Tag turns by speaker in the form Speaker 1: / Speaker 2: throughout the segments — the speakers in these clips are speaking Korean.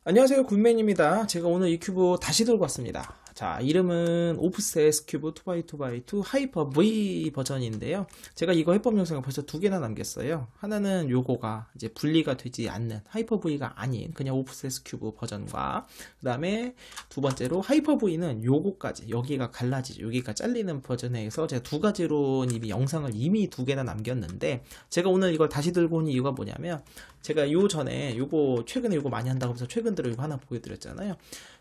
Speaker 1: 안녕하세요, 굿맨입니다. 제가 오늘 이 큐브 다시 들고 왔습니다. 자, 이름은 오프셋 큐브 2x2x2 하이퍼 V 버전인데요. 제가 이거 해법 영상을 벌써 두 개나 남겼어요. 하나는 요거가 이제 분리가 되지 않는 하이퍼 V가 아닌 그냥 오프셋 큐브 버전과, 그 다음에 두 번째로 하이퍼 V는 요거까지, 여기가 갈라지죠. 여기가 잘리는 버전에서 제가 두 가지로 이미 두 개나 남겼는데, 제가 오늘 이걸 다시 들고 온 이유가 뭐냐면, 제가 요 전에 최근에 요거 많이 한다고 해서 최근 들어 이거 하나 보여드렸잖아요.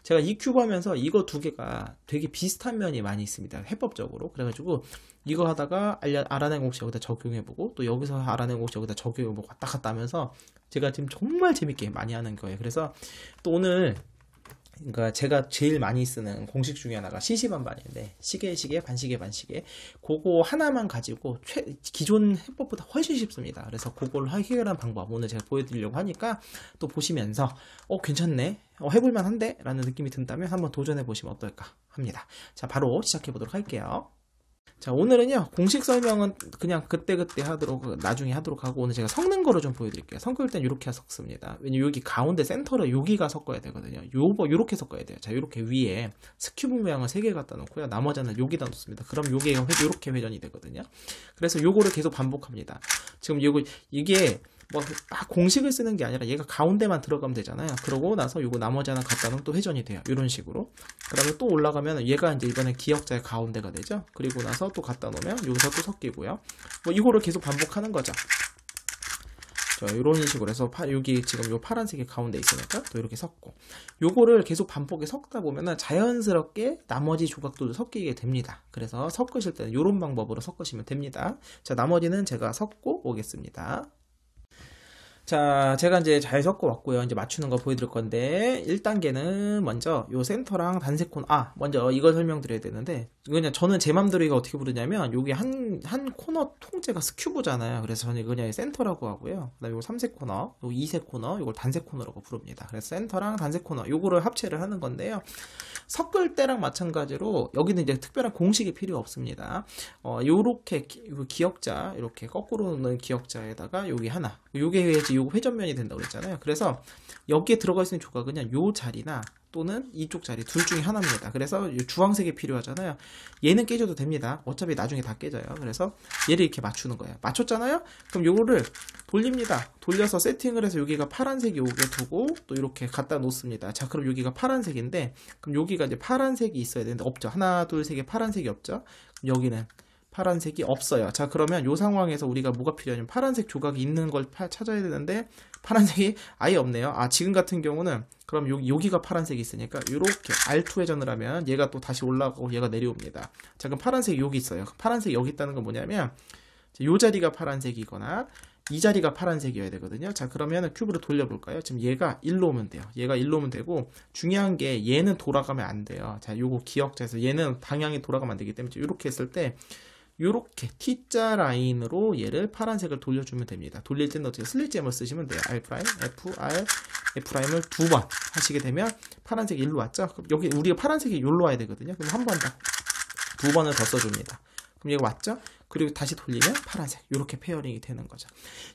Speaker 1: 제가 이 큐브 하면서 이거 두 개가 되게 비슷한 면이 많이 있습니다. 해법적으로. 그래가지고 이거 하다가 알아낸 곳이 여기다 적용해보고, 또 여기서 알아낸 곳이 여기다 적용해보고 왔다 갔다 하면서 제가 지금 정말 재밌게 많이 하는 거예요. 그래서 또 오늘, 그러니까 제가 제일 많이 쓰는 공식 중에 하나가 시시반반인데, 시계 반시계 그거 하나만 가지고 기존 해법보다 훨씬 쉽습니다. 그래서 그걸 해결하는 방법 오늘 제가 보여드리려고 하니까, 또 보시면서 괜찮네, 해볼만 한데 라는 느낌이 든다면 한번 도전해 보시면 어떨까 합니다. 자, 바로 시작해 보도록 할게요. 자, 오늘은요, 공식 설명은 그냥 그때그때 나중에 하도록 하고, 오늘 제가 섞는 거를 좀 보여드릴게요. 섞을 땐 이렇게 섞습니다. 왜냐면 여기 가운데 센터를 여기가 섞어야 되거든요. 요렇게 섞어야 돼요. 자, 요렇게 위에 스큐브 모양을 3개 갖다 놓고요. 나머지는 여기다 놓습니다. 그럼 요게 요렇게 회전이 되거든요. 그래서 요거를 계속 반복합니다. 지금 이게 공식을 쓰는 게 아니라 얘가 가운데만 들어가면 되잖아요. 그러고 나서 요거 나머지 하나 갖다 놓으면 또 회전이 돼요. 이런 식으로. 그 다음에 또 올라가면 얘가 이제 이번에 기역자의 가운데가 되죠. 그리고 나서 또 갖다 놓으면 여기서 또 섞이고요. 이거를 계속 반복하는 거죠. 자, 이런 식으로 해서 여기 지금 요 파란색이 가운데 있으니까 또 이렇게 섞고, 요거를 계속 반복에 섞다 보면은 자연스럽게 나머지 조각들도 섞이게 됩니다. 그래서 섞으실 때는 요런 방법으로 섞으시면 됩니다. 자, 나머지는 제가 섞고 오겠습니다. 자, 제가 이제 잘 섞어 왔고요. 이제 맞추는 거 보여드릴 건데, 1단계는 먼저 요 센터랑 단색 코너, 먼저 이걸 설명드려야 되는데, 그냥 저는 제 맘대로 이거 어떻게 부르냐면, 여기 한 코너 통째가 스큐브잖아요. 그래서 저는 그냥 센터라고 하고요. 그 다음에 요 3색 코너, 요 2색 코너, 요걸 단색 코너라고 부릅니다. 그래서 센터랑 단색 코너, 요거를 합체를 하는 건데요. 섞을 때랑 마찬가지로 여기는 이제 특별한 공식이 필요 없습니다. 요렇게 기역자, 이렇게 거꾸로 놓는 기역자에다가 여기 하나, 요게 요거 회전면이 된다고 그랬잖아요. 그래서 여기에 들어가 있는 조각은 그냥 요 자리나 또는 이쪽 자리 둘 중에 하나입니다. 그래서 주황색이 필요하잖아요. 얘는 깨져도 됩니다. 어차피 나중에 다 깨져요. 그래서 얘를 이렇게 맞추는 거예요. 맞췄잖아요? 그럼 요거를 돌립니다. 돌려서 세팅을 해서 여기가 파란색이 오게 두고 또 이렇게 갖다 놓습니다. 자, 그럼 여기가 파란색인데, 그럼 여기가 이제 파란색이 있어야 되는데 없죠. 하나, 둘, 세 개 파란색이 없죠. 그럼 여기는 파란색이 없어요. 자, 그러면 이 상황에서 우리가 뭐가 필요하냐면 파란색 조각이 있는 걸 찾아야 되는데 파란색이 아예 없네요. 지금 같은 경우는 그럼 여기가 파란색이 있으니까 이렇게 R2 회전을 하면 얘가 또 다시 올라가고 얘가 내려옵니다. 자, 그럼 파란색이 여기 있어요. 파란색이 여기 있다는 건 뭐냐면 이 자리가 파란색이거나 이 자리가 파란색이어야 되거든요. 자, 그러면 큐브를 돌려볼까요? 지금 얘가 일로 오면 돼요. 얘가 일로 오면 되고, 중요한 게 얘는 돌아가면 안 돼요. 자, 요거 기억자에서 얘는 방향이 돌아가면 안 되기 때문에 이렇게 했을 때 요렇게 T자 라인으로 얘를 파란색을 돌려주면 됩니다. 돌릴 때는 어떻게 슬릿잼을 쓰시면 돼요. R', F, R, F'을 두 번 하시게 되면 파란색이 일로 왔죠? 그럼 여기 우리가 파란색이 여기로 와야 되거든요. 그럼 한 번 더, 두 번을 더 써줍니다. 그럼 얘가 왔죠? 그리고 다시 돌리면 파란색, 이렇게 페어링이 되는 거죠.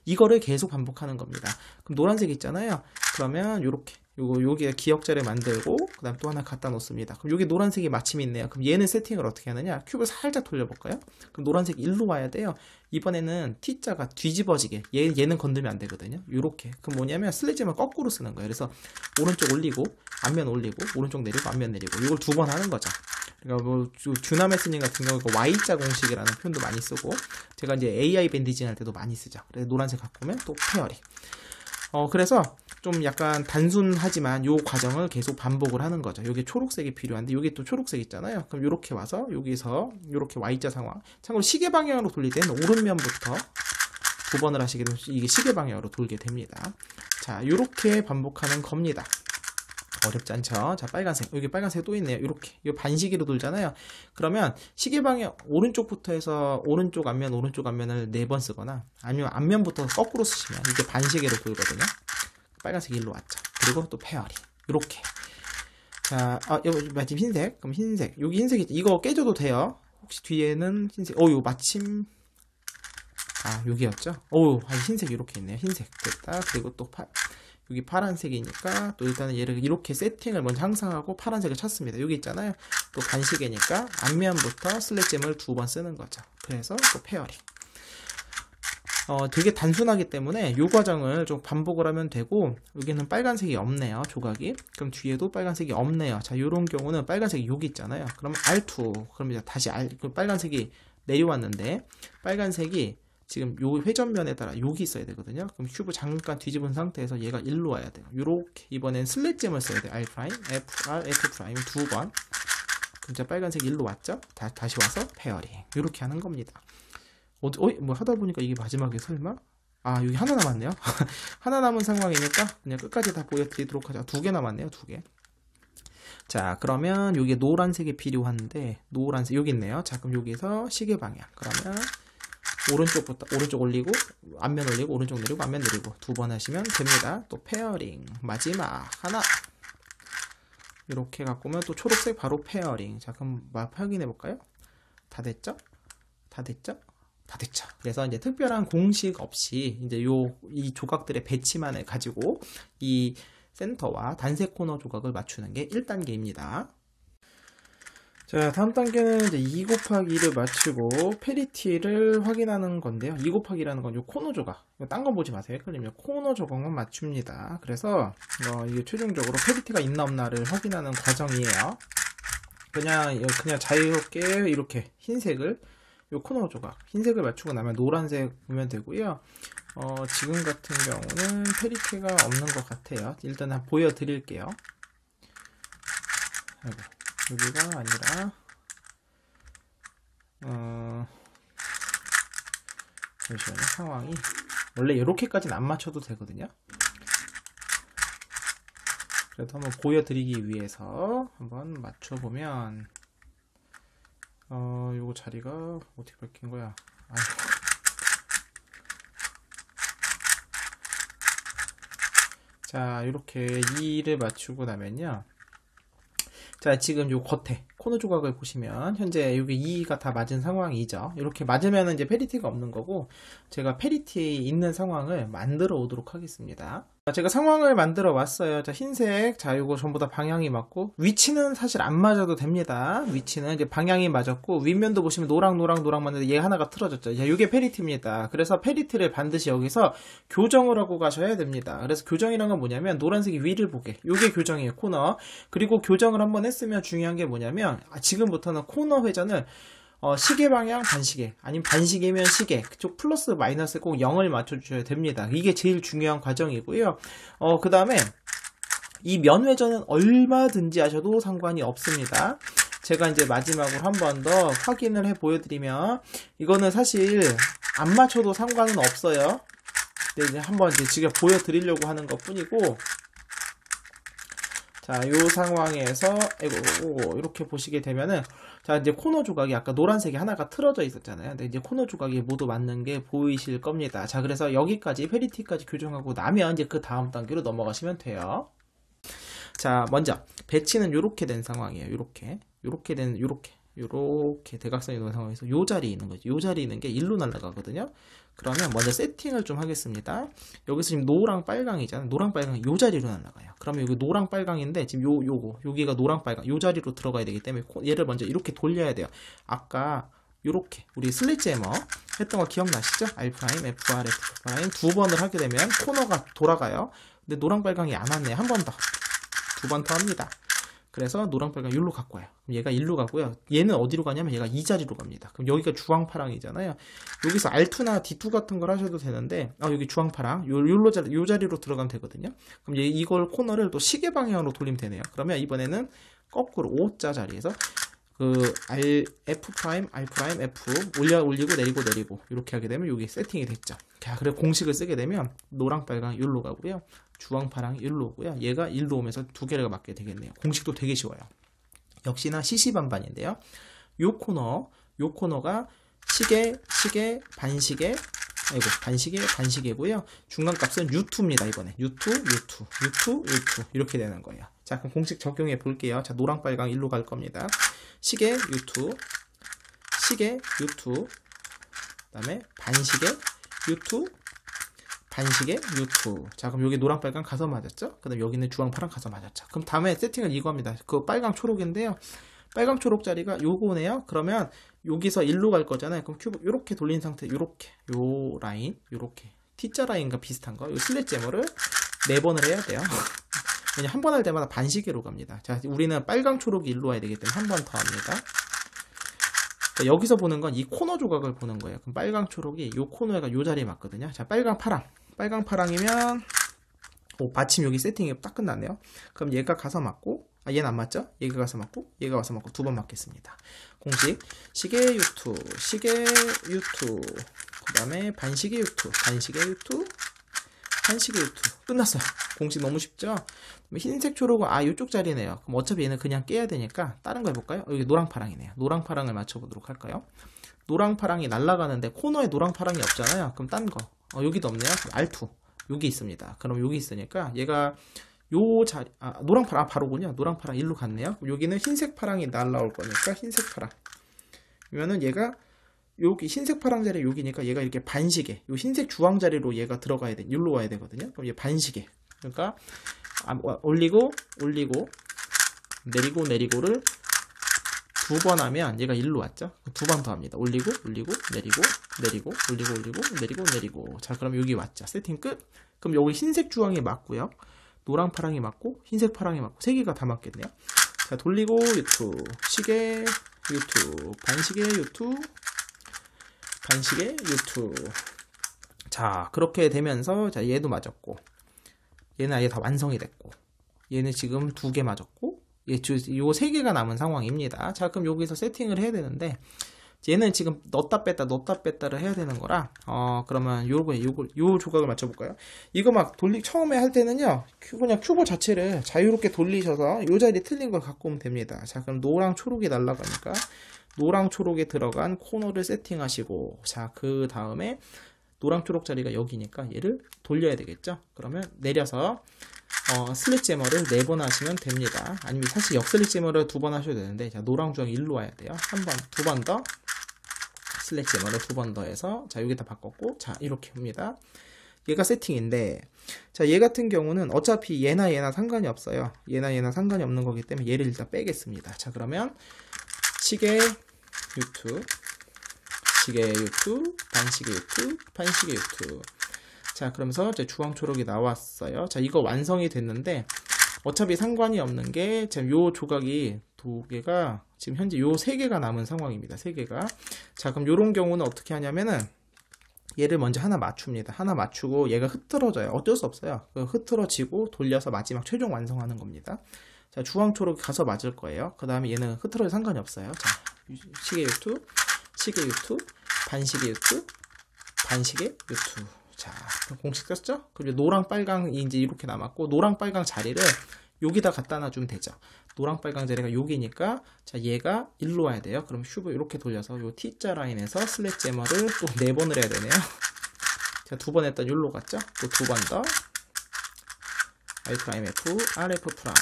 Speaker 1: 이거를 계속 반복하는 겁니다. 그럼 노란색 있잖아요. 그러면 이렇게 여기에 기역자를 만들고 그 다음 또 하나 갖다 놓습니다. 그럼 여기 노란색이 마침 있네요. 그럼 얘는 세팅을 어떻게 하느냐? 큐브를 살짝 돌려볼까요? 그럼 노란색이 일로 와야 돼요. 이번에는 T자가 뒤집어지게, 얘는 건들면 안 되거든요. 이렇게. 그럼 뭐냐면 슬래짐을 거꾸로 쓰는 거예요. 그래서 오른쪽 올리고 앞면 올리고 오른쪽 내리고 앞면 내리고, 이걸 두 번 하는 거죠. 그러니까 듀나메스님 같은 경우 Y자 공식이라는 표현도 많이 쓰고, 제가 이제 AI 밴디징 할 때도 많이 쓰죠. 그래서 노란색 갖고 오면 또 페어링. 그래서 좀 약간 단순하지만 요 과정을 계속 반복을 하는 거죠. 여기 초록색이 필요한데 여기 또 초록색 있잖아요. 그럼 이렇게 와서 여기서 이렇게 Y자 상황. 참고로 시계 방향으로 돌릴 때는 오른면부터 두 번을 하시게 되면 이게 시계 방향으로 돌게 됩니다. 자, 이렇게 반복하는 겁니다. 어렵지 않죠? 자, 빨간색. 여기 빨간색 또 있네요. 이렇게. 이거 반시계로 돌잖아요. 그러면 시계 방향 오른쪽부터 해서 오른쪽 앞면을 4번 쓰거나, 아니면 앞면부터 거꾸로 쓰시면 이게 반시계로 돌거든요. 빨간색이 일로 왔죠. 그리고 또 페어링. 이렇게. 자, 여기 마침 흰색. 그럼 흰색. 여기 흰색이 이거 깨져도 돼요. 혹시 뒤에는 흰색. 이거 마침 여기였죠? 흰색 이렇게 있네요. 흰색 됐다. 그리고 또 여기 파란색이니까 또 일단은 얘를 이렇게 세팅을 먼저 항상하고 파란색을 찾습니다. 여기 있잖아요. 또 반시계니까 앞면부터 슬랫잼을 2번 쓰는 거죠. 그래서 또 페어링. 되게 단순하기 때문에 이 과정을 좀 반복을 하면 되고, 여기는 빨간색이 없네요, 조각이. 그럼 뒤에도 빨간색이 없네요. 자, 요런 경우는 빨간색이 여기 있잖아요. 그럼 R2, 그럼 이제 다시 빨간색이 내려왔는데, 빨간색이 지금 요 회전면에 따라 여기 있어야 되거든요. 그럼 큐브 잠깐 뒤집은 상태에서 얘가 일로 와야 돼요. 요렇게 이번엔 슬랫잼을 써야 돼요. R', FR, F' 2번. 그럼 이제 빨간색이 일로 왔죠? 다시 와서 페어링. 요렇게 하는 겁니다. 뭐 하다 보니까 이게 마지막에 설마? 아, 여기 하나 남았네요. 하나 남은 상황이니까 그냥 끝까지 다 보여드리도록 하죠. 2개 남았네요, 2개. 자, 그러면 여기 노란색이 필요한데, 노란색 여기 있네요. 자, 그럼 여기서 시계 방향. 그러면 오른쪽 올리고, 앞면 올리고, 오른쪽 내리고, 앞면 내리고 2번 하시면 됩니다. 또 페어링. 마지막 하나. 이렇게 갖고 오면 또 초록색 바로 페어링. 자, 그럼 확인해 볼까요? 다 됐죠? 다 됐죠? 다 됐죠. 그래서 이제 특별한 공식 없이 이제 이 조각들의 배치만을 가지고 이 센터와 단색 코너 조각을 맞추는 게 1단계입니다. 자, 다음 단계는 이제 2 곱하기 2를 맞추고 페리티를 확인하는 건데요. 2 곱하기 2라는 건 요 코너 조각. 딴 거 보지 마세요. 헷갈리면 코너 조각만 맞춥니다. 그래서 이게 최종적으로 페리티가 있나 없나를 확인하는 과정이에요. 그냥 자유롭게 이렇게 흰색을 요 코너 조각 흰색을 맞추고 나면 노란색 보면 되고요. 지금 같은 경우는 페리티가 없는 것 같아요. 일단 한번 보여드릴게요. 아이고, 여기가 아니라 잠시만요. 상황이 원래 이렇게까지는 안 맞춰도 되거든요. 그래도 한번 보여드리기 위해서 한번 맞춰보면 요거 자리가 어떻게 밝힌 거야? 아이고. 자, 이렇게 2를 맞추고 나면요. 자, 지금 요 겉에 코너 조각을 보시면 현재 여기 2가 다 맞은 상황이죠. 이렇게 맞으면 이제 페리티가 없는 거고, 제가 페리티 있는 상황을 만들어 오도록 하겠습니다. 제가 상황을 만들어 왔어요. 자, 흰색. 자, 요거 전부 다 방향이 맞고, 위치는 사실 안 맞아도 됩니다. 위치는 이제 방향이 맞았고, 윗면도 보시면 노랑 맞는데 얘 하나가 틀어졌죠. 자, 요게 페리티입니다. 그래서 페리티를 반드시 여기서 교정을 하고 가셔야 됩니다. 그래서 교정이란 건 뭐냐면, 노란색이 위를 보게. 요게 교정이에요, 코너. 그리고 교정을 한번 했으면 중요한 게 뭐냐면, 지금부터는 코너 회전을 시계 방향 반시계, 아니면 반시계면 시계, 그쪽 플러스 마이너스 꼭 0을 맞춰주셔야 됩니다. 이게 제일 중요한 과정이고요. 그 다음에 이 면 회전은 얼마든지 하셔도 상관이 없습니다. 제가 이제 마지막으로 한 번 더 확인을 해 보여드리면, 이거는 사실 안 맞춰도 상관은 없어요. 근데 이제 한번 이제 지금 보여드리려고 하는 것 뿐이고, 자, 요 상황에서, 이렇게 보시게 되면은, 자, 이제 코너 조각이 아까 노란색이 하나가 틀어져 있었잖아요. 근데 이제 코너 조각이 모두 맞는 게 보이실 겁니다. 자, 그래서 여기까지, 페리티까지 교정하고 나면 이제 그 다음 단계로 넘어가시면 돼요. 자, 먼저, 배치는 요렇게 된 상황이에요. 요렇게 대각선이 있는 상황에서 요 자리에 있는 거죠. 요 자리에 있는 게 일로 날아가거든요. 그러면 먼저 세팅을 좀 하겠습니다. 여기서 지금 노랑 빨강이잖아요. 노랑 빨강이 요 자리로 날아가요. 그러면 여기 노랑 빨강인데 지금 여기가 노랑 빨강 요 자리로 들어가야 되기 때문에 얘를 먼저 이렇게 돌려야 돼요. 아까 요렇게 우리 슬릿제머 했던 거 기억나시죠? R', FR, F' 2번을 하게 되면 코너가 돌아가요. 근데 노랑 빨강이 안 왔네요. 한 번 더. 2번 더 합니다. 그래서 노랑빨강 일로 갖고 와요. 그럼 얘가 일로 가고요. 얘는 어디로 가냐면 얘가 이 자리로 갑니다. 그럼 여기가 주황파랑이잖아요. 여기서 R2나 D2 같은 걸 하셔도 되는데, 여기 주황파랑 요 자리로 들어가면 되거든요. 그럼 이걸 코너를 또 시계 방향으로 돌리면 되네요. 그러면 이번에는 거꾸로 O자 자리에서 그 F', R', F 올리고 내리고 이렇게 하게 되면 여기 세팅이 됐죠. 자, 그래 공식을 쓰게 되면 노랑빨강 일로 가고요. 주황파랑 일로 오고요. 얘가 일로 오면서 두 개를 맞게 되겠네요. 공식도 되게 쉬워요. 역시나 CC 반반인데요. 요 코너가 시계, 반시계, 반시계고요. 중간값은 U2입니다. 이번에 U2 이렇게 되는 거예요. 자, 그럼 공식 적용해 볼게요. 자, 노랑빨강 일로 갈 겁니다. 시계 U2, 그다음에 반시계 U2, 반시계 U2. 자, 그럼 여기 노랑 빨강 가서 맞았죠? 그 다음에 여기는 주황 파랑 가서 맞았죠. 그럼 다음에 세팅은 이거 합니다. 그 빨강 초록인데요. 빨강 초록 자리가 요거네요. 그러면 여기서 일로 갈 거잖아요. 그럼 큐브 요렇게 돌린 상태, 요렇게 요 라인, 요렇게 T자 라인과 비슷한 거, 요 슬랫제머를 4번을 해야 돼요. 왜냐 한 번 할 때마다 반시계로 갑니다. 자, 우리는 빨강 초록이 일로 와야 되기 때문에 한 번 더 합니다. 자, 여기서 보는 건 이 코너 조각을 보는 거예요. 그럼 빨강 초록이 요 코너가 요 자리에 맞거든요. 자, 빨강 파랑. 빨강 파랑이면 마침 여기 세팅이 딱 끝났네요. 그럼 얘가 가서 맞고, 얘는 안 맞죠? 얘가 가서 맞고, 얘가 가서 맞고 두 번 맞겠습니다. 공식 시계 U2, 시계 U2, 그 다음에 반시계 U2, 반시계 U2, 반시계 U2 끝났어요. 공식 너무 쉽죠? 흰색 초록은 이쪽 자리네요. 그럼 어차피 얘는 그냥 깨야 되니까 다른 거 해볼까요? 여기 노랑파랑이네요. 노랑파랑을 맞춰보도록 할까요? 노랑파랑이 날아가는데 코너에 노랑파랑이 없잖아요. 그럼 딴 거. 여기도 없네요. R2 여기 있습니다. 그럼 여기 있으니까 얘가 요 자리 노랑파랑 바로군요. 노랑파랑 일로 갔네요. 여기는 흰색 파랑이 날라올 거니까 흰색 파랑. 그러면은 얘가 여기 흰색 파랑 자리 여기니까 얘가 이렇게 반시계 요 흰색 주황 자리로 얘가 들어가야 돼. 일로 와야 되거든요. 그럼 얘 반시계. 그러니까 올리고 내리고를 두 번 하면 얘가 일로 왔죠. 두 번 더 합니다. 올리고 내리고 내리고. 자, 그럼 여기 왔죠. 세팅 끝. 그럼 여기 흰색 주황이 맞고요. 노랑 파랑이 맞고 흰색 파랑이 맞고 세 개가 다 맞겠네요. 자, 돌리고 U2 시계 U2 반시계 U2 반시계 U2. 자, 그렇게 되면서 자, 얘도 맞았고 얘는 아예 다 완성이 됐고 얘는 지금 2개 맞았고 요 3개가 남은 상황입니다. 자, 그럼 여기서 세팅을 해야 되는데 얘는 지금 넣었다 뺐다를 해야 되는 거라 그러면 요 조각을 맞춰볼까요? 이거 막 처음에 할 때는요 그냥 큐브 자체를 자유롭게 돌리셔서 요 자리 틀린 걸 갖고 오면 됩니다. 자, 그럼 노랑 초록이 날아가니까 노랑 초록에 들어간 코너를 세팅하시고 자, 그 다음에 노랑 초록 자리가 여기니까 얘를 돌려야 되겠죠. 그러면 내려서 슬릿제머를 4번 하시면 됩니다. 아니면 사실 역슬릿제머를 2번 하셔도 되는데 자, 노랑 주황이 일로 와야 돼요. 한 번, 2번 더 슬릿제머를 2번 더 해서 자, 여기다 바꿨고 자, 이렇게 옵니다. 얘가 세팅인데 자, 얘 같은 경우는 어차피 얘나 상관이 없어요. 얘나 상관이 없는 거기 때문에 얘를 일단 빼겠습니다. 자, 그러면 시계 U2 시계 U2 반시계 U2 반시계 U2. 자, 그러면서 이제 주황 초록이 나왔어요. 자, 이거 완성이 됐는데 어차피 상관이 없는 게 지금 요 조각이 2개가 지금 현재 요 3개가 남은 상황입니다. 3개가. 자, 그럼 요런 경우는 어떻게 하냐면은 얘를 먼저 하나 맞춥니다. 하나 맞추고 얘가 흐트러져요. 어쩔 수 없어요. 흐트러지고 돌려서 마지막 최종 완성하는 겁니다. 자, 주황 초록이 가서 맞을 거예요. 그 다음에 얘는 흐트러져 상관이 없어요. 자, 시계 U2 시계 U2 반시계 U2 반시계 U2. 자, 공식 썼죠? 그리고 노랑 빨강이 이제 이렇게 남았고 노랑 빨강 자리를 여기다 갖다 놔주면 되죠. 노랑 빨강 자리가 여기니까 자, 얘가 일로 와야 돼요. 그럼 슈브 이렇게 돌려서 요 T자 라인에서 슬랫제머를 또 4번을 해야 되네요. 자, 2번 했던 여기로 갔죠? 또 2번 더 I'F, RF'.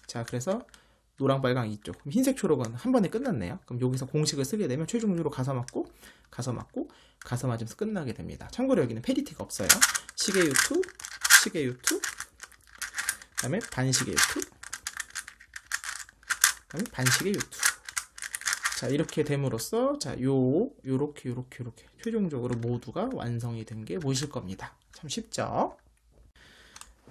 Speaker 1: 자, 그래서 노랑 빨강 이쪽. 그럼 흰색 초록은 한 번에 끝났네요. 그럼 여기서 공식을 쓰게 되면 최종적으로 가서 맞고 가서 맞으면서 끝나게 됩니다. 참고로 여기는 페리티가 없어요. 시계 U2 시계 U2 그 다음에 반시계 U2 그 다음에 반시계 U2. 자, 이렇게 됨으로써 자, 요렇게 최종적으로 모두가 완성이 된 게 보이실 겁니다. 참 쉽죠?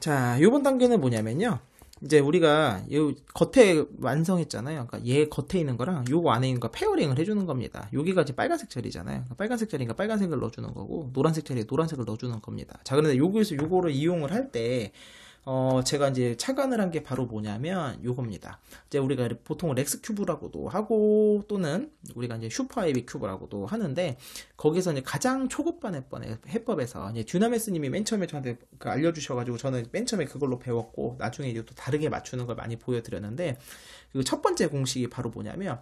Speaker 1: 자, 요번 단계는 뭐냐면요. 이제 우리가 요 겉에 완성했잖아요. 그러니까 얘 겉에 있는 거랑 요거 안에 있는 거 페어링을 해주는 겁니다. 여기가 이제 빨간색 자리잖아요. 그러니까 빨간색 자리니까 빨간색을 넣어주는 거고 노란색 자리에 노란색을 넣어주는 겁니다. 자, 그런데 여기서 요거를 이용을 할 때 제가 이제 착안을 한 게 바로 뭐냐면 요겁니다. 이제 우리가 보통 렉스 큐브라고도 하고 또는 우리가 이제 슈퍼 아이비 큐브라고도 하는데 거기서 이제 가장 초급반의 해법에서 이제 듀나메스님이 맨 처음에 저한테 알려주셔가지고 저는 맨 처음에 그걸로 배웠고 나중에 이제 또 다르게 맞추는 걸 많이 보여드렸는데 그 첫 번째 공식이 바로 뭐냐면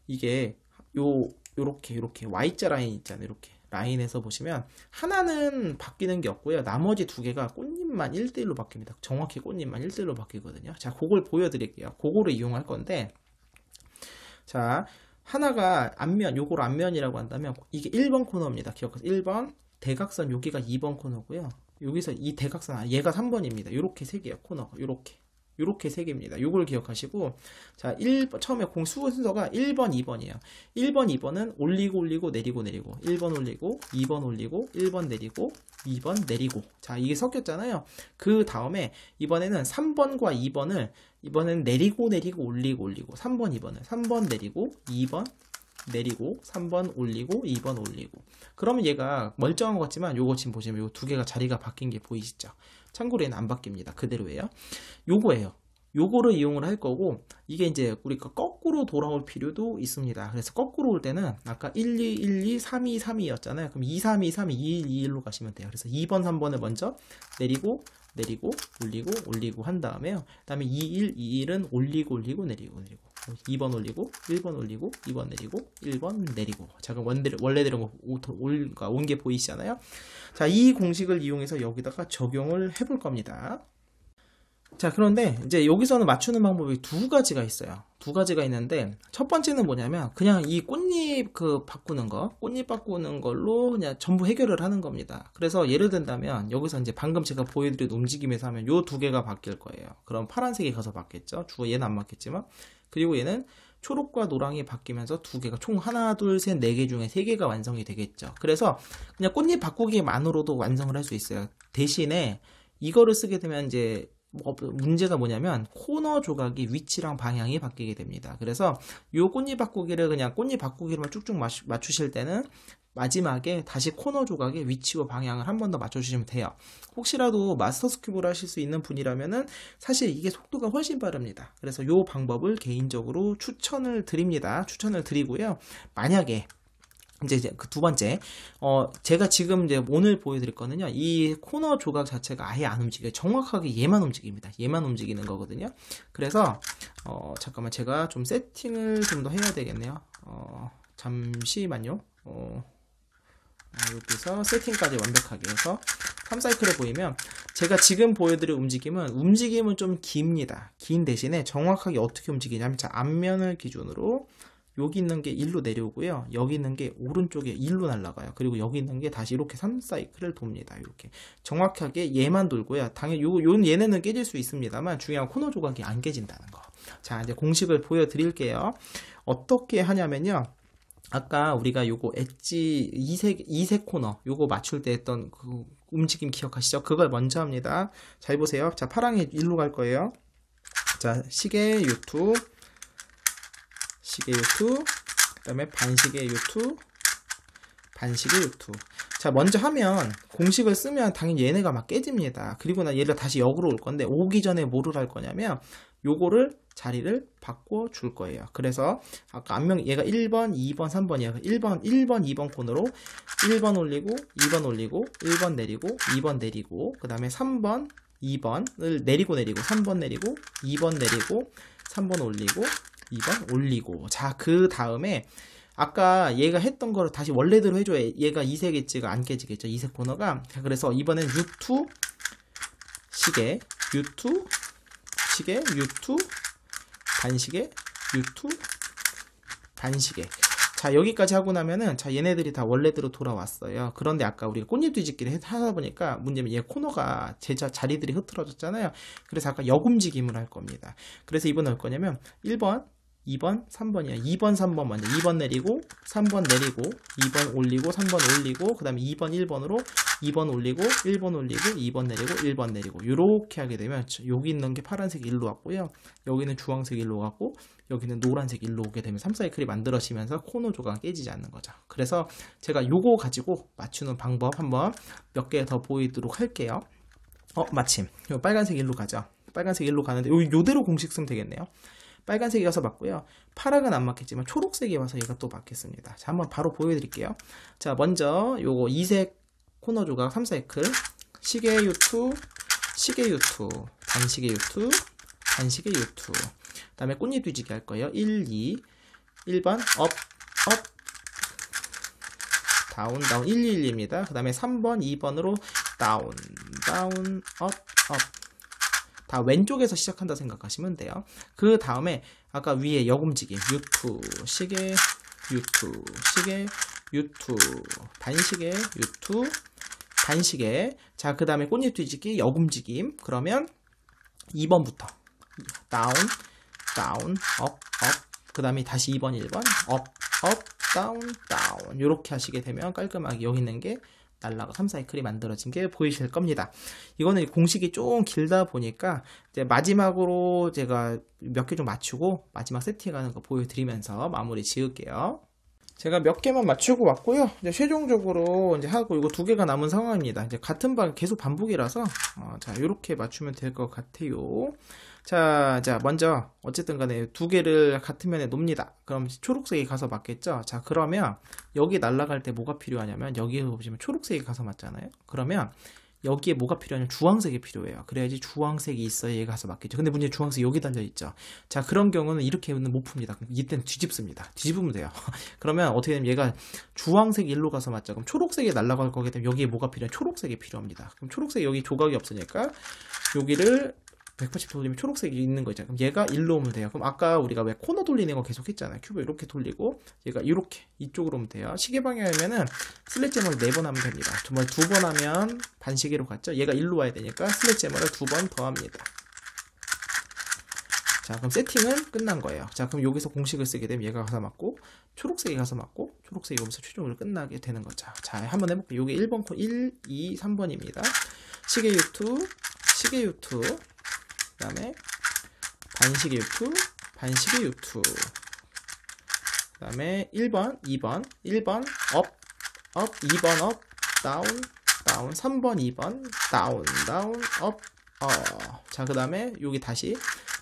Speaker 1: 이게 요렇게 Y자 라인 있잖아요. 이렇게 라인에서 보시면 하나는 바뀌는 게 없고요. 나머지 2개가 꽃잎만 1대1로 바뀝니다. 정확히 꽃잎만 1대1로 바뀌거든요. 자, 그걸 보여드릴게요. 그거를 이용할 건데 자, 하나가 앞면, 요걸 앞면이라고 한다면 이게 1번 코너입니다. 기억하세요. 1번 대각선 여기가 2번 코너고요. 여기서 이 대각선, 얘가 3번입니다. 요렇게 3개야, 코너가. 요렇게 3개입니다. 요걸 기억하시고, 자, 처음에 순서가 1번, 2번이에요. 1번, 2번은 올리고, 내리고, 1번 올리고, 2번 올리고, 1번 내리고, 2번 내리고. 자, 이게 섞였잖아요. 그 다음에, 이번에는 3번과 2번을, 이번에는 내리고, 올리고, 3번, 2번을, 3번 내리고, 2번 내리고, 3번 올리고, 2번 올리고. 그러면 얘가 멀쩡한 것 같지만, 요거 지금 보시면 요 두 개가 자리가 바뀐 게 보이시죠? 참고로 얘는 안 바뀝니다. 그대로예요. 요거예요. 요거를 이용을 할 거고, 이게 이제 우리가 거꾸로 돌아올 필요도 있습니다. 그래서 거꾸로 올 때는 아까 1, 2, 1, 2, 3, 2, 3, 2였잖아요. 그럼 2, 3, 2, 3, 2, 1, 2, 1로 가시면 돼요. 그래서 2번, 3번을 먼저 내리고, 올리고 한 다음에요. 그 다음에 2, 1, 2, 1은 올리고, 내리고. 2번 올리고, 1번 올리고, 2번 내리고, 1번 내리고. 자, 그럼 원래대로 온 게 보이시잖아요? 자, 이 공식을 이용해서 여기다가 적용을 해볼 겁니다. 자, 그런데 이제 여기서는 맞추는 방법이 두 가지가 있어요. 두 가지가 있는데, 첫 번째는 뭐냐면, 그냥 이 꽃잎 바꾸는 걸로 그냥 전부 해결을 하는 겁니다. 그래서 예를 든다면, 여기서 이제 방금 제가 보여드린 움직임에서 하면 요 두 개가 바뀔 거예요. 그럼 파란색이 가서 바뀌었죠. 얘는 안 바뀌었지만. 그리고 얘는 초록과 노랑이 바뀌면서 두 개가 총 하나, 둘, 셋, 네 개 중에 세 개가 완성이 되겠죠. 그래서 그냥 꽃잎 바꾸기만으로도 완성을 할 수 있어요. 대신에 이거를 쓰게 되면 이제 문제가 뭐냐면 코너 조각이 위치랑 방향이 바뀌게 됩니다. 그래서 이 꽃잎 바꾸기를 그냥 꽃잎 바꾸기로만 쭉쭉 맞추실 때는 마지막에 다시 코너 조각의 위치와 방향을 한 번 더 맞춰주시면 돼요. 혹시라도 마스터스 큐브를 하실 수 있는 분이라면은 사실 이게 속도가 훨씬 빠릅니다. 그래서 이 방법을 개인적으로 추천을 드리고요. 만약에 이제 그 두 번째, 제가 지금 이제 오늘 보여드릴 거는요, 이 코너 조각 자체가 아예 안 움직여요. 정확하게 얘만 움직입니다. 얘만 움직이는 거거든요. 그래서, 잠깐만, 제가 좀 세팅을 좀 더 해야 되겠네요. 잠시만요. 여기서 세팅까지 완벽하게 해서 3사이클을 보이면, 제가 지금 보여드릴 움직임은 좀 깁니다. 긴 대신에 정확하게 어떻게 움직이냐면, 자, 앞면을 기준으로, 여기 있는 게 1로 내려오고요. 여기 있는 게 오른쪽에 1로 날아가요. 그리고 여기 있는 게 다시 이렇게 3사이클을 돕니다. 이렇게 정확하게 얘만 돌고요. 당연히 얘네는 깨질 수 있습니다만 중요한 코너 조각이 안 깨진다는 거. 자, 이제 공식을 보여드릴게요. 어떻게 하냐면요. 아까 우리가 요거 엣지 이색 코너 요거 맞출 때 했던 그 움직임 기억하시죠? 그걸 먼저 합니다. 잘 보세요. 자, 파랑이 1로 갈 거예요. 자, 시계 U2, 그 다음에 반시계 U2, 자, 먼저 하면 공식을 쓰면 당연히 얘네가 막 깨집니다. 그리고 나 얘를 다시 역으로 올 건데 오기 전에 뭐를 할 거냐면 요거를 자리를 바꿔 줄 거예요. 그래서 아까 얘가 1번, 2번, 3번이에요. 1번, 2번 코너로 1번 올리고 2번 올리고 1번 내리고 2번 내리고 그 다음에 3번, 2번을 내리고 3번 내리고 2번 내리고 3번 올리고 2번 올리고. 자, 그 다음에 아까 얘가 했던 거를 다시 원래대로 해줘야 얘가 이색 엣지가 안 깨지겠죠. 이색 코너가. 자, 그래서 이번엔 U2 시계, U2 시계, U2 반시계, U2 반시계. 자, 여기까지 하고 나면은 자, 얘네들이 다 원래대로 돌아왔어요. 그런데 아까 우리가 꽃잎 뒤집기를 하다 보니까 문제는 얘 코너가 자리들이 흐트러졌잖아요. 그래서 아까 역움직임을 할 겁니다. 그래서 이번에 할 거냐면 1번, 2번, 3번이야. 2번, 3번 먼저 2번 내리고 3번 내리고 2번 올리고 3번 올리고 그 다음에 2번 1번으로 2번 올리고 1번 올리고 2번 내리고 1번 내리고 이렇게 하게 되면 여기 있는 게 파란색이 1로 왔고요. 여기는 주황색이 1로 갔고 여기는 노란색 1로 오게 되면 3사이클이 만들어지면서 코너 조각 깨지지 않는 거죠. 그래서 제가 요거 가지고 맞추는 방법 한번 몇 개 더 보이도록 할게요. 마침 요 빨간색 1로 가죠. 빨간색 1로 가는데 요대로 공식 쓰면 되겠네요. 빨간색이 와서 맞고요. 파랑은 안 맞겠지만 초록색이 와서 얘가 또 맞겠습니다. 자, 한번 바로 보여드릴게요. 자, 먼저 요거 이색 코너 조각 3사이클 시계 U2, 반시계 U2, 반시계 U2. 그 다음에 꽃잎 뒤지기 할 거예요. 1, 2, 1번 업, 다운, 1, 2, 1입니다. 그 다음에 3번, 2번으로 다운, 업. 다 왼쪽에서 시작한다 생각하시면 돼요. 그 다음에 아까 위에 역움직임 U2 시계, U2 시계, U2 반시계, U2 반시계. 자, 그 다음에 꽃잎 뒤집기, 역움직임. 그러면 2번부터 다운, 다운, 업, 업. 그 다음에 다시 2번, 1번, 업, 업, 다운, 다운. 이렇게 하시게 되면 깔끔하게 여기 있는 게 날라가 3사이클이 만들어진 게 보이실 겁니다. 이거는 공식이 좀 길다 보니까 이제 마지막으로 제가 몇 개 좀 맞추고 마지막 세팅하는 거 보여드리면서 마무리 지을게요. 제가 몇 개만 맞추고 왔고요. 이제 최종적으로 이제 하고 이거 2개가 남은 상황입니다. 이제 같은 방 계속 반복이라서 자, 이렇게 맞추면 될 것 같아요. 자, 먼저 어쨌든 간에 2개를 같은 면에 놓습니다. 그럼 초록색이 가서 맞겠죠? 자, 그러면 여기 날아갈 때 뭐가 필요하냐면 여기에 보시면 초록색이 가서 맞잖아요. 그러면 여기에 뭐가 필요하냐면 주황색이 필요해요. 그래야지 주황색이 있어야 얘가 가서 맞겠죠. 근데 문제 주황색이 여기 달려있죠. 자, 그런 경우는 이렇게는 못 풉니다. 그럼 이때는 뒤집습니다. 뒤집으면 돼요. 그러면 어떻게 되면 얘가 주황색 일로 가서 맞죠. 그럼 초록색이 날아갈 거기 때문에 여기에 뭐가 필요해? 초록색이 필요합니다. 그럼 초록색이 여기 조각이 없으니까 여기를 180도 돌리면 초록색이 있는 거 있잖아요. 그럼 얘가 일로 오면 돼요. 그럼 아까 우리가 왜 코너 돌리는 거 계속 했잖아요. 큐브 이렇게 돌리고 얘가 이렇게 이쪽으로 오면 돼요. 시계 방향이면은 슬래지머를 4번 하면 됩니다. 정말 2번 하면 반시계로 갔죠. 얘가 일로 와야 되니까 슬래지머를 2번 더 합니다. 자, 그럼 세팅은 끝난 거예요. 자, 그럼 여기서 공식을 쓰게 되면 얘가 가서 맞고 초록색이 가서 맞고 초록색이 오면서 최종으로 끝나게 되는 거죠. 자, 한번 해볼게요. 요게 1번 코 1, 2, 3번입니다. 시계 U2, 시계 U2, 그 다음에 반시계 U2, 반시계 U2, 그 다음에 1번, 2번, 1번 업, 업, 2번 업, 다운, 다운, 3번, 2번 다운, 다운, 업, 자, 그 다음에 여기 다시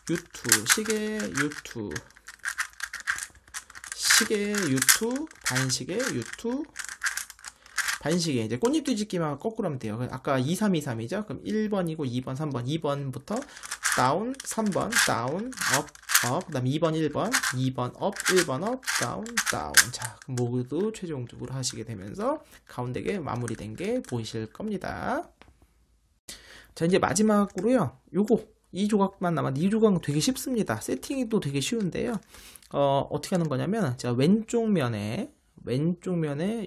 Speaker 1: U2, 시계 U2, 시계 U2, 반시계 U2, 반시계. 이제 꽃잎 뒤집기만 거꾸로 하면 돼요. 아까 2, 3, 2, 3이죠? 그럼 1번이고 2번, 3번, 2번부터 다운, 3번, 다운, 업, 그 다음에 2번, 1번, 2번, 업, 1번, 업, 다운, 다운. 자, 모두 최종적으로 하시게 되면서 가운데게 마무리된 게 보이실 겁니다. 자, 이제 마지막으로요. 이 조각만 남았는데 이 조각은 되게 쉽습니다. 세팅이 또 되게 쉬운데요. 어떻게 하는 거냐면 제가 왼쪽 면에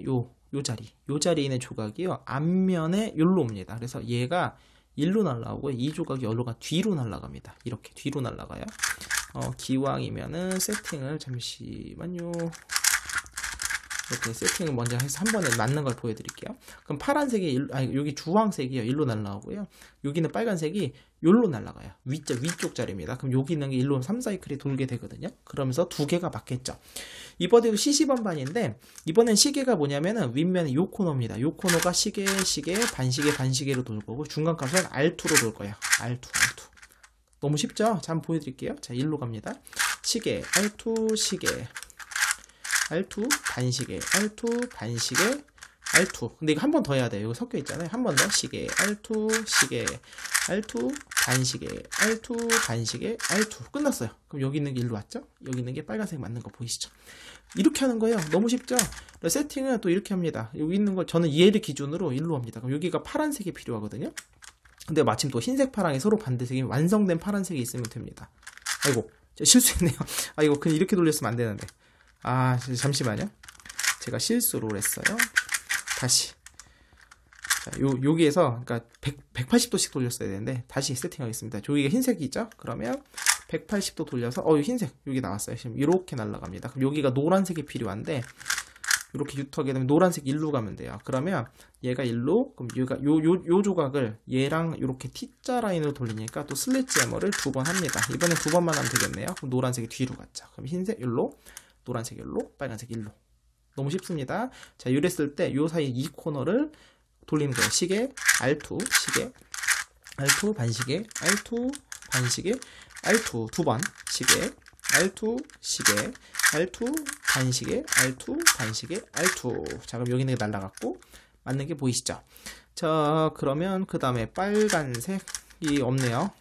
Speaker 1: 요 자리에 있는 조각이요. 앞면에 여기로 옵니다. 그래서 얘가 일로 날아오고 이 조각이 여기가 뒤로 날아갑니다. 이렇게 뒤로 날아가요. 기왕이면은 세팅을 잠시만요. 이렇게 세팅을 먼저 해서 한 번에 맞는 걸 보여드릴게요. 그럼 파란색이 여기 주황색이요. 일로 날아오고요. 여기는 빨간색이 여기로 날아가요. 위쪽 자리입니다. 그럼 여기 있는 게 일로 3사이클이 돌게 되거든요. 그러면서 2개가 맞겠죠. 이번에도 CC번반인데 이번엔 시계가 뭐냐면은 윗면에 요 코너입니다. 요 코너가 시계, 반시계로 돌 거고 중간 값은 R2로 돌 거예요. R2. 너무 쉽죠? 자, 한번 보여드릴게요. 자, 일로 갑니다. 시계, R2, 시계, R2, 반시계, R2, 반시계, R2. 근데 이거 한 번 더 해야 돼요. 이거 섞여 있잖아요. 한 번 더. 시계, R2, 시계, R2, 반시계, R2, 반시계, R2. 끝났어요. 그럼 여기 있는 게 일로 왔죠? 여기 있는 게 빨간색 맞는 거 보이시죠? 이렇게 하는 거예요. 너무 쉽죠? 세팅은 또 이렇게 합니다. 여기 있는 거 저는 얘를 기준으로 일로 합니다. 그럼 여기가 파란색이 필요하거든요. 근데 마침 또 흰색, 파랑이 서로 반대색이 완성된 파란색이 있으면 됩니다. 아이고, 실수했네요. 이거 그냥 이렇게 돌렸으면 안 되는데. 잠시만요. 제가 실수로 했어요. 다시. 자, 여기에서, 그러니까 180도씩 돌렸어야 되는데, 다시 세팅하겠습니다. 여기가 흰색이죠? 그러면 180도 돌려서, 흰색, 여기 나왔어요. 지금 이렇게 날아갑니다. 그럼 여기가 노란색이 필요한데, 이렇게 유토하게 되면 노란색 일로 가면 돼요. 그러면 얘가 일로, 그럼 얘가 요 조각을 얘랑 이렇게 T자 라인으로 돌리니까 또 슬래지 해머를 2번 합니다. 이번엔 2번만 하면 되겠네요. 그럼 노란색이 뒤로 갔죠. 그럼 흰색 일로, 노란색 일로, 빨간색 일로. 너무 쉽습니다. 자, 이랬을 때 요 사이 이 코너를 돌리는 거예요. 시계, R2, 시계, R2, 반시계, R2, 반시계, R2, 2번, 시계, R2, 시계, R2, 반시계, R2, 반시계, R2. 자, 그럼 여기 있는 게 날라갔고 맞는 게 보이시죠? 자, 그러면 그 다음에 빨간색이 없네요.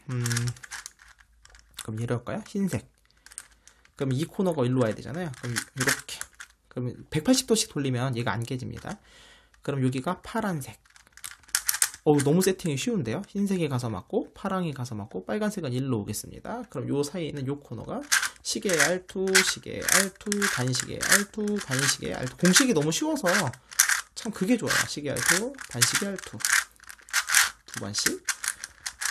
Speaker 1: 그럼 이럴까요? 흰색. 그럼 이 코너가 일로 와야 되잖아요. 그럼 이렇게. 그러면 180도씩 돌리면 얘가 안 깨집니다. 그럼 여기가 파란색. 너무 세팅이 쉬운데요. 흰색이 가서 맞고 파랑이 가서 맞고 빨간색은 일로 오겠습니다. 그럼 요 사이에 있는 요 코너가 시계 R2, 시계 R2, 반시계 R2, 반시계 R2. 공식이 너무 쉬워서 참 그게 좋아요. 시계 R2, 반시계 R2 두 번씩.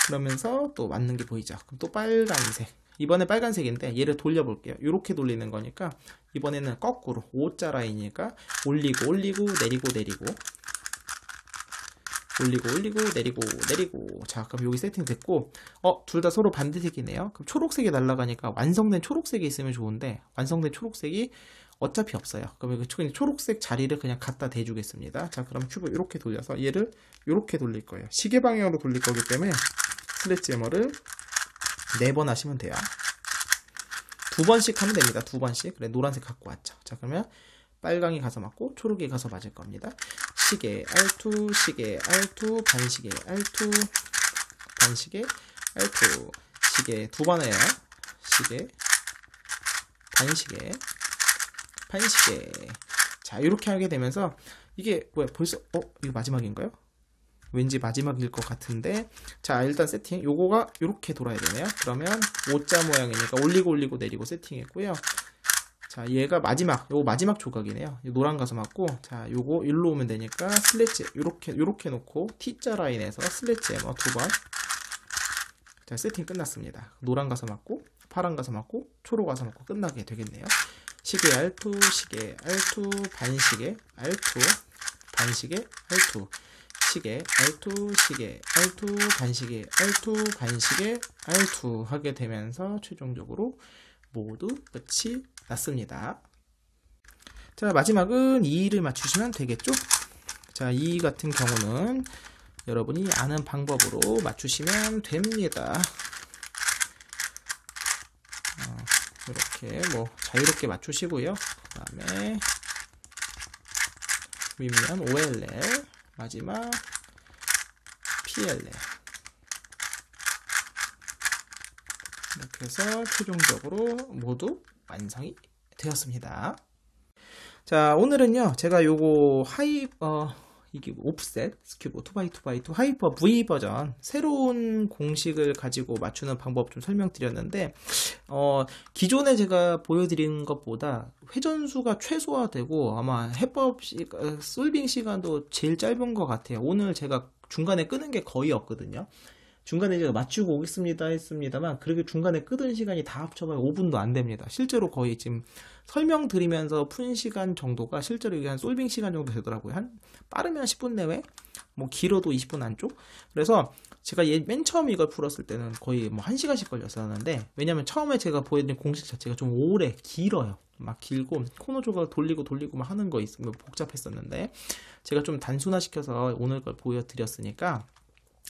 Speaker 1: 그러면서 또 맞는 게 보이죠. 그럼 또 빨간색. 이번에 빨간색인데 얘를 돌려볼게요. 이렇게 돌리는 거니까 이번에는 거꾸로 O자 라인이니까 올리고 올리고 내리고 내리고 올리고 올리고 내리고 내리고. 자, 그럼 여기 세팅 됐고 둘 다 서로 반대색이네요. 그럼 초록색이 날아가니까 완성된 초록색이 있으면 좋은데 완성된 초록색이 어차피 없어요. 그럼 여기 초록색 자리를 그냥 갖다 대주겠습니다. 자, 그럼 큐브 이렇게 돌려서 얘를 이렇게 돌릴 거예요. 시계 방향으로 돌릴 거기 때문에 슬래지 해머를 4번 하시면 돼요. 2번씩 하면 됩니다. 2번씩. 그래, 노란색 갖고 왔죠. 자, 그러면 빨강이 가서 맞고 초록이 가서 맞을 겁니다. 시계 R2, 시계 R2, 반시계 R2, 반시계 R2, 시계 2번 해요. 시계, 반시계, 반시계. 자, 이렇게 하게 되면서 이게 뭐야, 벌써 이거 마지막인가요? 왠지 마지막일 것 같은데. 자, 일단 세팅 요거가 이렇게 돌아야 되네요. 그러면 O자 모양이니까 올리고 올리고 내리고 세팅했고요. 자, 얘가 요거 마지막 조각이네요. 노란 가서 맞고, 자, 요거 일로 오면 되니까 슬래지 요렇게 놓고 T자 라인에서 슬래지 해머 2번. 자, 세팅 끝났습니다. 노란 가서 맞고, 파란 가서 맞고, 초록 가서 맞고 끝나게 되겠네요. 시계 R2, 시계 R2, 반시계 R2, 반시계 R2, 시계 R2, 시계 R2, 반시계 R2, 반시계 R2 하게 되면서 최종적으로 모두 끝이 났습니다. 자, 마지막은 2를 맞추시면 되겠죠? 자, 2 같은 경우는 여러분이 아는 방법으로 맞추시면 됩니다. 이렇게 뭐 자유롭게 맞추시고요. 그 다음에 윗면 OLL, 마지막 PLL. 이렇게 해서 최종적으로 모두 완성이 되었습니다. 자, 오늘은요, 제가 요거 이게 오프셋 스큐브 2x2x2 하이퍼 V 버전 새로운 공식을 가지고 맞추는 방법 좀 설명드렸는데, 기존에 제가 보여드린 것보다 회전수가 최소화되고 아마 솔빙 시간도 제일 짧은 것 같아요. 오늘 제가 중간에 끄는 게 거의 없거든요. 중간에 제가 맞추고 오겠습니다 했습니다만 그렇게 중간에 끄던 시간이 다 합쳐봐야 5분도 안 됩니다. 실제로 거의 지금 설명드리면서 푼 시간 정도가 실제로 이게 한 솔빙 시간 정도 되더라고요. 한 빠르면 10분 내외, 뭐 길어도 20분 안쪽. 그래서 제가 맨 처음 이걸 풀었을 때는 거의 뭐 1시간씩 걸렸었는데, 왜냐면 처음에 제가 보여드린 공식 자체가 좀 오래 길어요. 막 길고 코너 조각 돌리고 막 하는 거 있으면 복잡했었는데, 제가 좀 단순화시켜서 오늘 걸 보여드렸으니까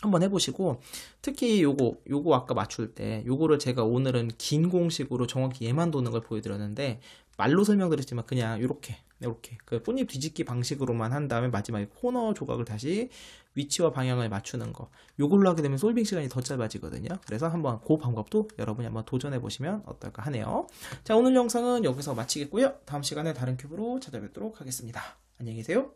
Speaker 1: 한번 해보시고, 특히 요거 아까 맞출 때 요거를 제가 오늘은 긴 공식으로 정확히 얘만 도는 걸 보여드렸는데, 말로 설명드렸지만 그냥 이렇게 그 꽃잎 뒤집기 방식으로만 한 다음에 마지막에 코너 조각을 다시 위치와 방향을 맞추는 거, 요걸로 하게 되면 솔빙 시간이 더 짧아지거든요. 그래서 한번 그 방법도 여러분이 한번 도전해 보시면 어떨까 하네요. 자, 오늘 영상은 여기서 마치겠고요. 다음 시간에 다른 큐브로 찾아뵙도록 하겠습니다. 안녕히 계세요.